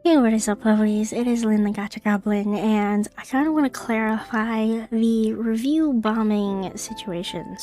Hey, what is up, lovelies? It is Lynn the Gacha Goblin, and I kind of want to clarify the review bombing situation.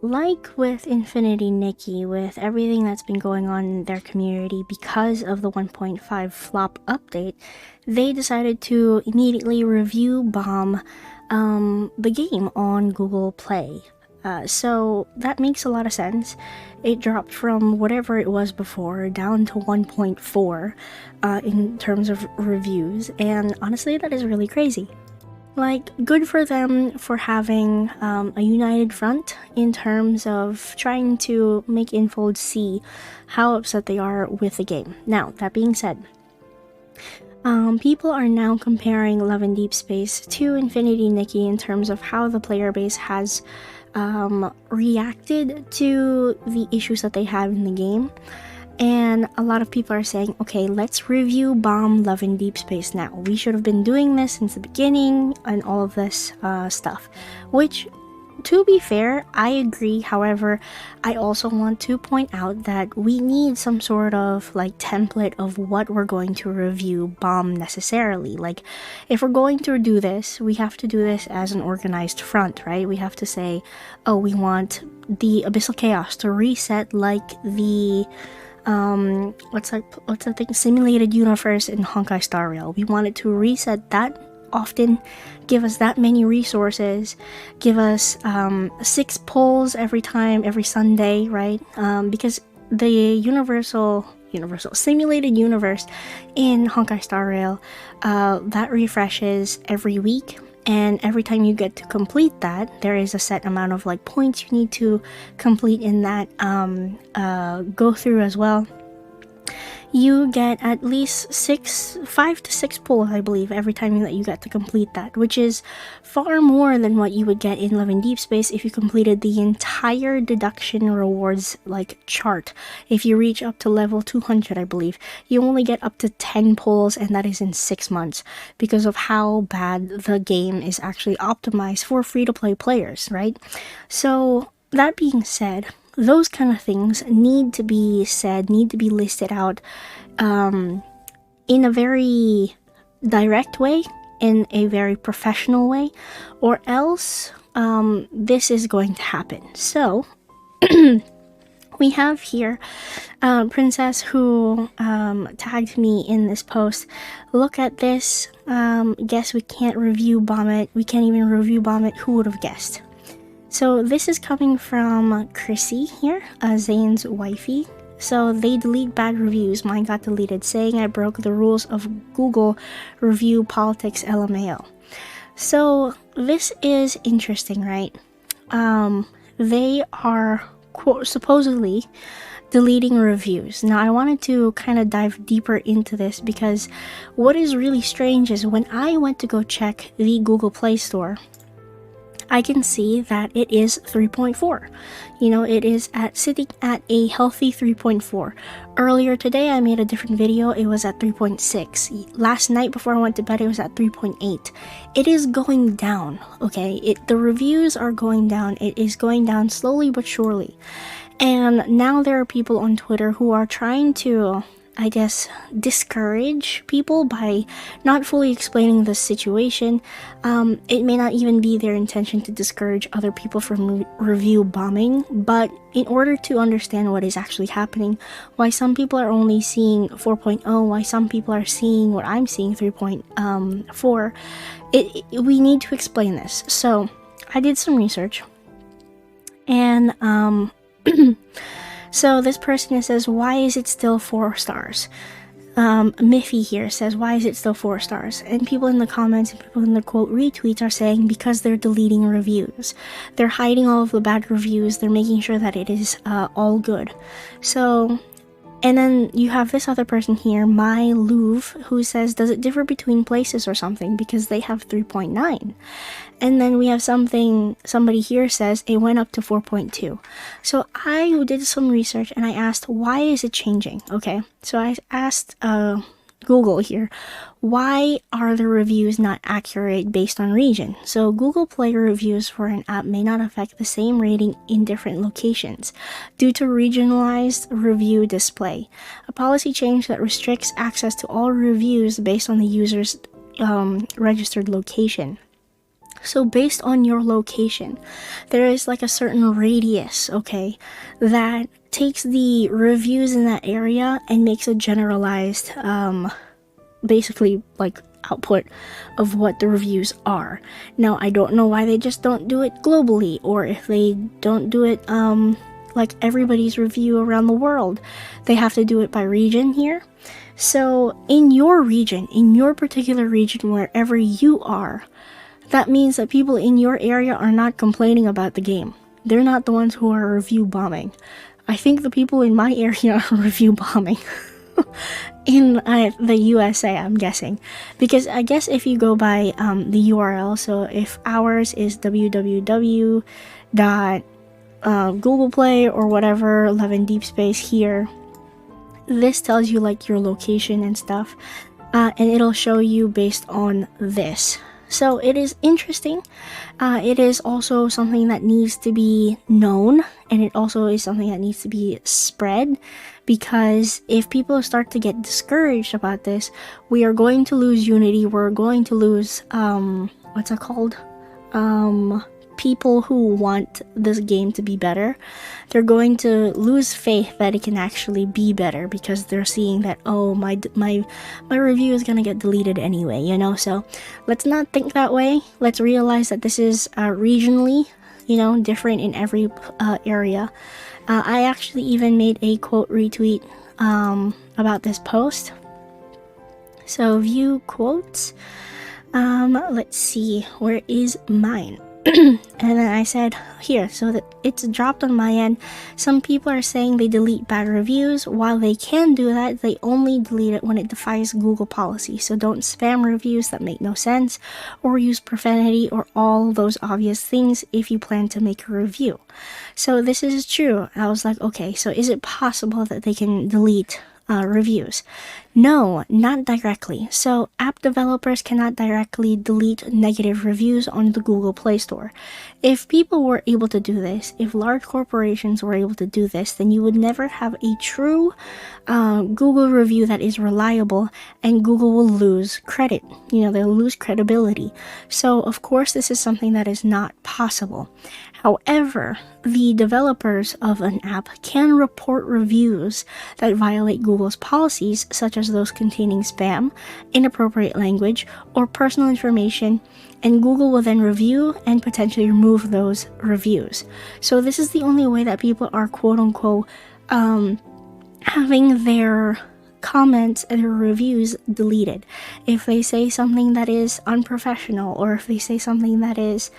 Like with Infinity Nikki, with everything that's been going on in their community because of the 1.5 flop update, they decided to immediately review bomb the game on Google Play. So that makes a lot of sense. It dropped from whatever it was before down to 1.4 in terms of reviews, and honestly, that is really crazy. Like, good for them for having a united front in terms of trying to make Infold see how upset they are with the game. Now, that being said, people are now comparing Love and Deepspace to Infinity Nikki in terms of how the player base has reacted to the issues that they have in the game. And a lot of people are saying, okay, let's review Bomb Love and Deepspace now. We should have been doing this since the beginning and all of this stuff. Which, to be fair, I agree. However, I also want to point out that we need some sort of like template of what we're going to review Bomb necessarily. Like, if we're going to do this, we have to do this as an organized front, right? We have to say, oh, we want the Abyssal Chaos to reset like the what's that thing, simulated universe in Honkai Star Rail. We want it to reset that often, give us that many resources, give us 6 polls every Sunday, right? Because the universal simulated universe in Honkai Star Rail that refreshes every week, and every time you get to complete that, there is a set amount of like points you need to complete in that go through as well. You get at least 5 to 6 pulls, I believe, every time that you get to complete that, which is far more than what you would get in Love and Deepspace if you completed the entire deduction rewards like chart. If you reach up to level 200, I believe, you only get up to 10 pulls, and that is in 6 months because of how bad the game is actually optimized for free-to-play players, right? So that being said, those kind of things need to be said, need to be listed out in a very direct way, in a very professional way, or else this is going to happen. So we have here Princess, who tagged me in this post. Look at this. Guess we can't review Bomb It. We can't even review Bomb It. Who would have guessed? So this is coming from Chrissy here, Zane's wifey. So they delete bad reviews. Mine got deleted, saying I broke the rules of Google review politics LMAO. So this is interesting, right? They are supposedly deleting reviews. Now, I wanted to kind of dive deeper into this because what is really strange is when I went to go check the Google Play Store, I can see that it is 3.4. You know, it is sitting at a healthy 3.4. Earlier today, I made a different video. It was at 3.6. Last night before I went to bed, it was at 3.8. It is going down, okay? The reviews are going down. It is going down slowly but surely. And now there are people on Twitter who are trying to, I guess, discourage people by not fully explaining the situation. It may not even be their intention to discourage other people from review bombing, but in order to understand what is actually happening, why some people are only seeing 4.0, why some people are seeing what I'm seeing 3.4, we need to explain this. So I did some research, and so this person says, why is it still 4 stars? Miffy here says, why is it still 4 stars? And people in the comments and people in the quote retweets are saying because they're deleting reviews. They're hiding all of the bad reviews. They're making sure that it is all good. So, and then you have this other person here, My Louvre, who says, does it differ between places or something? Because they have 3.9. And then we have somebody here says it went up to 4.2. So I did some research and I asked, why is it changing? Okay, so I asked Google here. Why are the reviews not accurate based on region? So Google Play reviews for an app may not affect the same rating in different locations due to regionalized review display, a policy change that restricts access to all reviews based on the user's registered location. So based on your location, there is like a certain radius, okay, that takes the reviews in that area and makes a generalized, basically like output of what the reviews are. Now, I don't know why they just don't do it globally, or if they don't do it, like everybody's review around the world. They have to do it by region here. So in your region, in your particular region, wherever you are, that means that people in your area are not complaining about the game. They're not the ones who are review bombing. I think the people in my area are review bombing. In the USA, I'm guessing. Because I guess if you go by the URL, so if ours is www.Google Play or whatever, Love in Deepspace here, this tells you like your location and stuff. And it'll show you based on this. So it is interesting. It is also something that needs to be known, and it also is something that needs to be spread, because if people start to get discouraged about this, we are going to lose unity. We're going to lose what's it called? People who want this game to be better. They're going to lose faith that it can actually be better, because they're seeing that, oh, my review is gonna get deleted anyway, you know. So let's not think that way. Let's realize that this is regionally, you know, different in every area. I actually even made a quote retweet about this post. So view quotes. Let's see, where is mine? And then I said here, so that it's dropped on my end. Some people are saying they delete bad reviews. While they can do that, they only delete it when it defies Google policy. So don't spam reviews that make no sense, or use profanity, or all those obvious things if you plan to make a review. So this is true. I was like, okay, so is it possible that they can delete reviews? No, not directly. So app developers cannot directly delete negative reviews on the Google Play Store. If people were able to do this, if large corporations were able to do this, then you would never have a true Google review that is reliable, and Google will lose credit. You know, they'll lose credibility. So of course this is something that is not possible. However, the developers of an app can report reviews that violate Google's policies, such as those containing spam, inappropriate language, or personal information, and Google will then review and potentially remove those reviews. So this is the only way that people are quote-unquote having their comments and their reviews deleted. If they say something that is unprofessional, or if they say something that is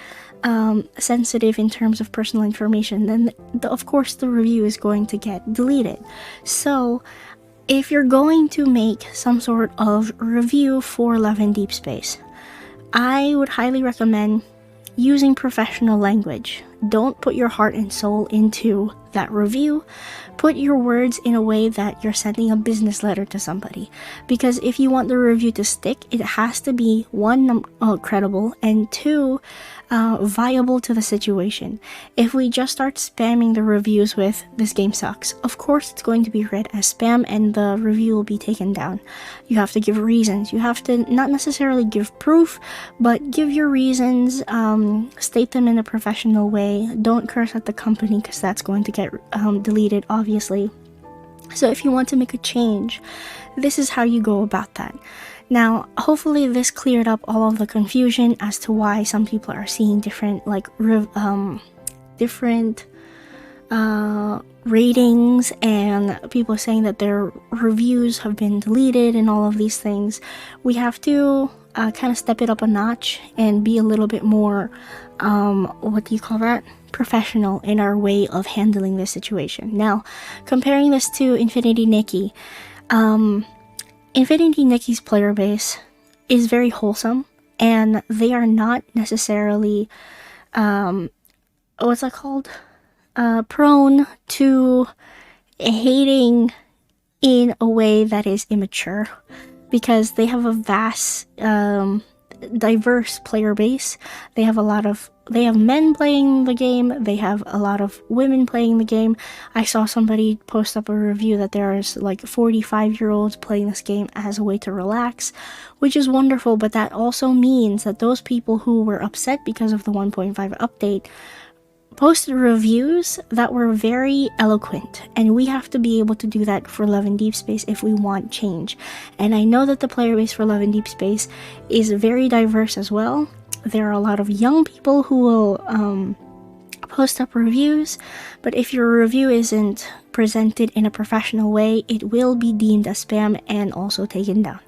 sensitive in terms of personal information, then of course the review is going to get deleted. So if you're going to make some sort of review for Love in Deepspace, I would highly recommend using professional language. Don't put your heart and soul into that review. Put your words in a way that you're sending a business letter to somebody. Because if you want the review to stick, it has to be one, credible, and two, viable to the situation. If we just start spamming the reviews with "this game sucks," of course it's going to be read as spam and the review will be taken down. You have to give reasons. You have to not necessarily give proof, but give your reasons, state them in a professional way. Don't curse at the company, because that's going to get deleted, obviously. So if you want to make a change, this is how you go about that. Now, hopefully this cleared up all of the confusion as to why some people are seeing different, like, different ratings, and people saying that their reviews have been deleted and all of these things. We have to kind of step it up a notch and be a little bit more, what do you call that? Professional in our way of handling this situation. Now, comparing this to Infinity Nikki, Infinity Nikki's player base is very wholesome, and they are not necessarily, what's that called? Prone to hating in a way that is immature. because they have a vast, diverse player base. They have men playing the game, they have a lot of women playing the game. I saw somebody post up a review that there's like 45-year-olds playing this game as a way to relax, which is wonderful, but that also means that those people who were upset because of the 1.5 update posted reviews that were very eloquent, and we have to be able to do that for Love and Deepspace if we want change. And I know that the player base for Love and Deepspace is very diverse as well. There are a lot of young people who will post up reviews, but if your review isn't presented in a professional way, it will be deemed as spam and also taken down.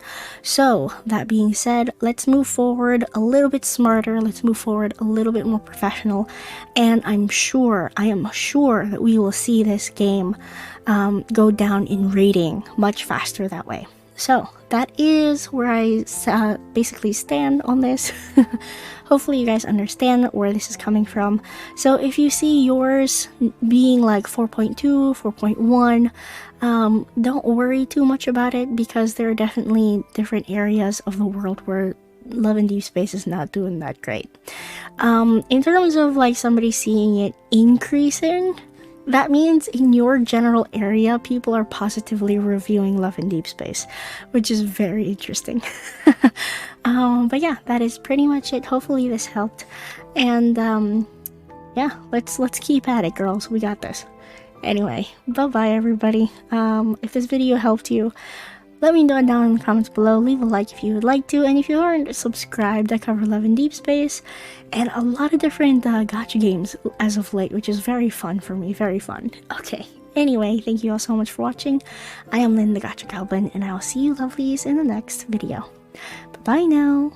So that being said, let's move forward a little bit smarter, let's move forward a little bit more professional, and I am sure that we will see this game go down in rating much faster that way. So that is where I basically stand on this. Hopefully you guys understand where this is coming from. So if you see yours being like 4.2, 4.1, don't worry too much about it, because there are definitely different areas of the world where Love and Deepspace is not doing that great. In terms of like somebody seeing it increasing, that means in your general area, people are positively reviewing Love and Deepspace, which is very interesting. But yeah, that is pretty much it. Hopefully this helped. And yeah, let's keep at it, girls. We got this. Anyway, bye-bye, everybody. If this video helped you, let me know down in the comments below. Leave a like if you would like to, and if you aren't subscribed, I cover Love and Deepspace and a lot of different gacha games as of late, which is very fun for me, very fun. Okay, anyway, thank you all so much for watching. I am Lynn the Gacha Goblin, and I will see you lovelies in the next video. Bye-bye now!